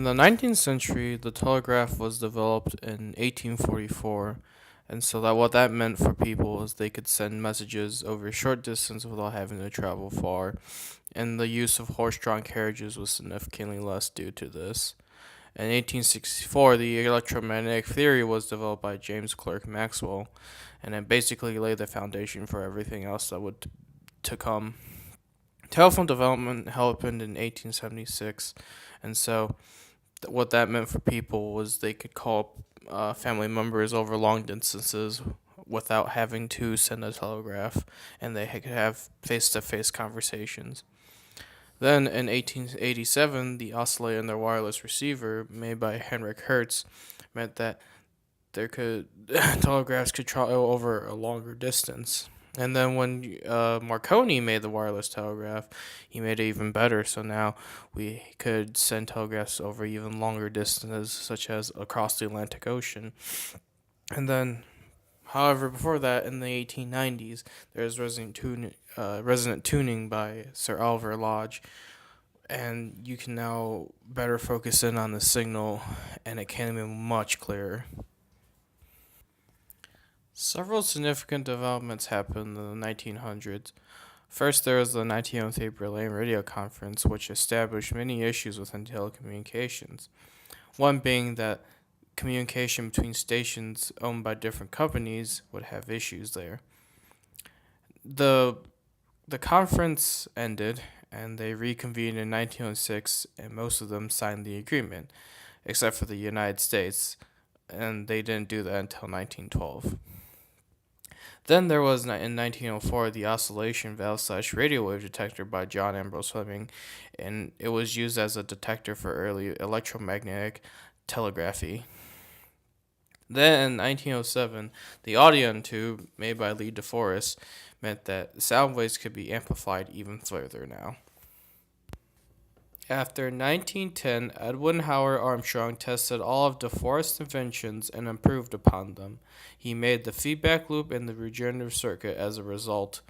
In the 19th century, the telegraph was developed in 1844, and so that what that meant for people is they could send messages over a short distance without having to travel far, and the use of horse-drawn carriages was significantly less due to this. In 1864, the electromagnetic theory was developed by James Clerk Maxwell, and it basically laid the foundation for everything else that would to come. Telephone development happened in 1876, and so what that meant for people was they could call family members over long distances without having to send a telegraph, and they could have face-to-face conversations. Then in 1887, the oscillator and the wireless receiver made by Henrik Hertz meant that there could telegraphs could travel over a longer distance. And then when Marconi made the wireless telegraph, he made it even better. So now we could send telegraphs over even longer distances, such as across the Atlantic Ocean. And then, however, before that, in the 1890s, there was resonant tuning by Sir Oliver Lodge, and you can now better focus in on the signal, and it can be much clearer. Several significant developments happened in the 1900s. First, there was the 1903 Berlin Radio Conference, which established many issues within telecommunications. One being that communication between stations owned by different companies would have issues there. The the conference ended and they reconvened in 1906, and most of them signed the agreement, except for the United States, and they didn't do that until 1912. Then there was in 1904 the oscillation valve slash radio wave detector by John Ambrose Fleming, and it was used as a detector for early electromagnetic telegraphy. Then in 1907, the audion tube made by Lee DeForest meant that sound waves could be amplified even further now. After 1910, Edwin Howard Armstrong tested all of DeForest's inventions and improved upon them. He made the feedback loop and the regenerative circuit as a result.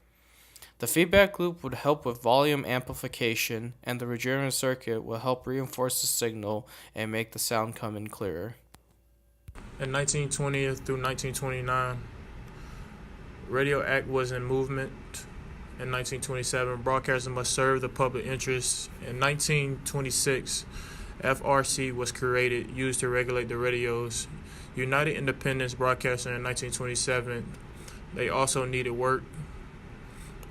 The feedback loop would help with volume amplification, and the regenerative circuit will help reinforce the signal and make the sound come in clearer. In 1920 through 1929, Radio Act was in movement. In 1927, broadcasting must serve the public interest. In 1926, FRC was created, used to regulate the radios. United Independence Broadcasting in 1927, they also needed work.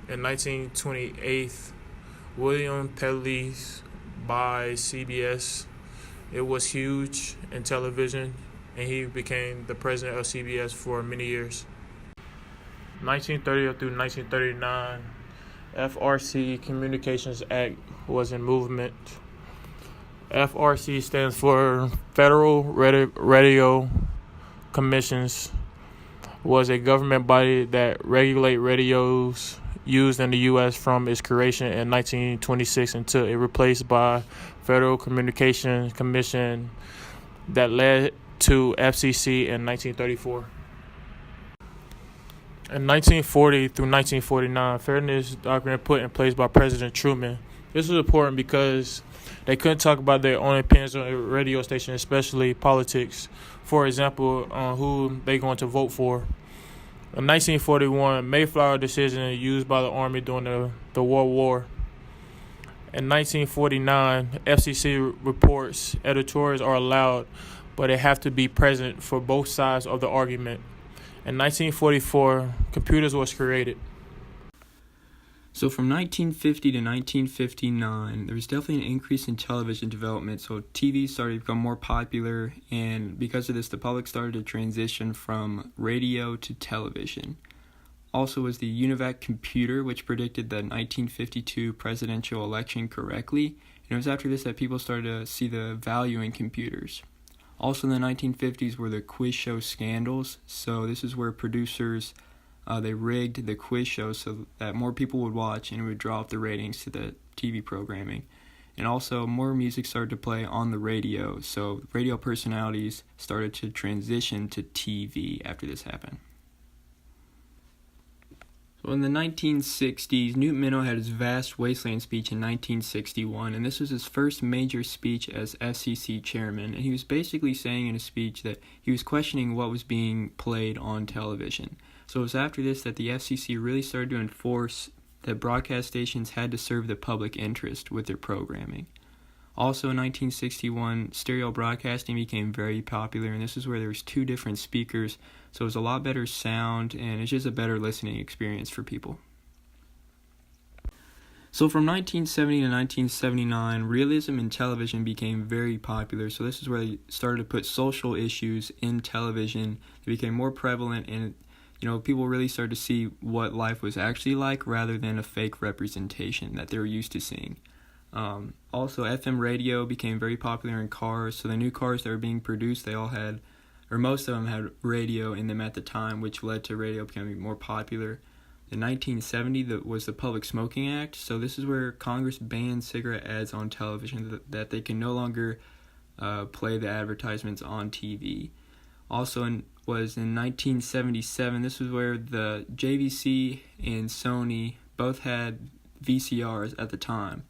In 1928, William Pelleas by CBS. It was huge in television, and he became the president of CBS for many years. 1930 through 1939, FRC Communications Act was in movement. FRC stands for Federal Radio Commissions, was a government body that regulate radios used in the U.S. from its creation in 1926 until it replaced by Federal Communications Commission that led to FCC in 1934. In 1940 through 1949, Fairness Doctrine put in place by President Truman. This was important because they couldn't talk about their own opinions on a radio station, especially politics. For example, on who they going to vote for. In 1941, Mayflower decision used by the Army during the World War. In 1949, FCC reports editorials are allowed, but they have to be present for both sides of the argument. In 1944, computers was created. So from 1950 to 1959, there was definitely an increase in television development. So TV started to become more popular, and because of this, the public started to transition from radio to television. Also was the UNIVAC computer, which predicted the 1952 presidential election correctly. And it was after this that people started to see the value in computers. Also in the 1950s were the quiz show scandals. So this is where producers, they rigged the quiz show so that more people would watch and it would draw up the ratings to the TV programming. And also more music started to play on the radio. So radio personalities started to transition to TV after this happened. So in the 1960s, Newt Minow had his vast wasteland speech in 1961, and this was his first major speech as FCC chairman. And he was basically saying in his speech that he was questioning what was being played on television. So it was after this that the FCC really started to enforce that broadcast stations had to serve the public interest with their programming. Also in 1961, stereo broadcasting became very popular, and this is where there was 2 different speakers, so it was a lot better sound, and it's just a better listening experience for people. So from 1970 to 1979, realism in television became very popular, so this is where they started to put social issues in television. They became more prevalent, and people really started to see what life was actually like rather than a fake representation that they were used to seeing. Also, FM radio became very popular in cars, so the new cars that were being produced, they all had, or most of them had radio in them at the time, which led to radio becoming more popular. In 1970, was the Public Smoking Act, so this is where Congress banned cigarette ads on television, that they can no longer play the advertisements on TV. Also was in 1977, this was where the JVC and Sony both had VCRs at the time.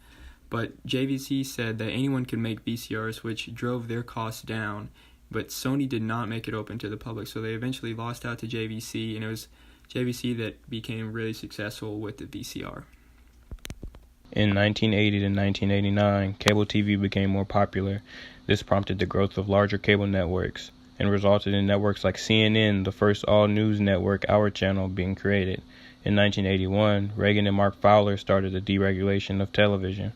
But JVC said that anyone could make VCRs, which drove their costs down, but Sony did not make it open to the public, so they eventually lost out to JVC, and it was JVC that became really successful with the VCR. In 1980 to 1989, cable TV became more popular. This prompted the growth of larger cable networks and resulted in networks like CNN, the first all-news network, Our Channel, being created. In 1981, Reagan and Mark Fowler started the deregulation of television.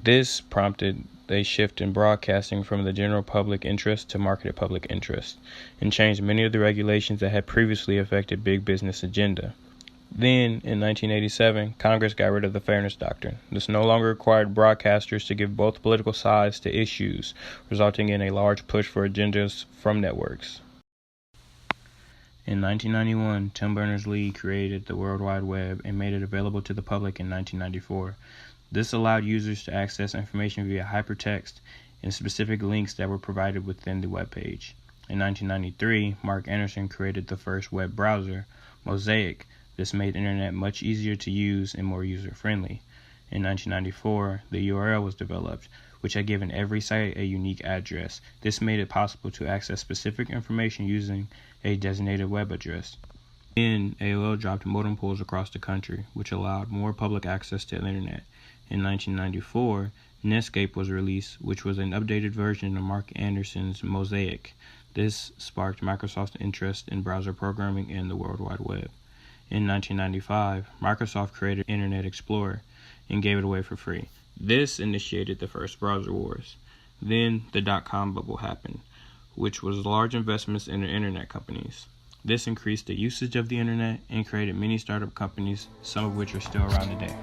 This prompted a shift in broadcasting from the general public interest to marketed public interest, and changed many of the regulations that had previously affected big business agenda. Then, in 1987, Congress got rid of the Fairness Doctrine. This no longer required broadcasters to give both political sides to issues, resulting in a large push for agendas from networks. In 1991, Tim Berners-Lee created the World Wide Web and made it available to the public in 1994. This allowed users to access information via hypertext and specific links that were provided within the web page. In 1993, Mark Anderson created the first web browser, Mosaic. This made the internet much easier to use and more user-friendly. In 1994, the URL was developed, which had given every site a unique address. This made it possible to access specific information using a designated web address. Then, AOL dropped modem pools across the country, which allowed more public access to the internet. In 1994, Netscape was released, which was an updated version of Mark Anderson's Mosaic. This sparked Microsoft's interest in browser programming and the World Wide Web. In 1995, Microsoft created Internet Explorer and gave it away for free. This initiated the first browser wars. Then the dot-com bubble happened, which was large investments in the internet companies. This increased the usage of the internet and created many startup companies, some of which are still around today.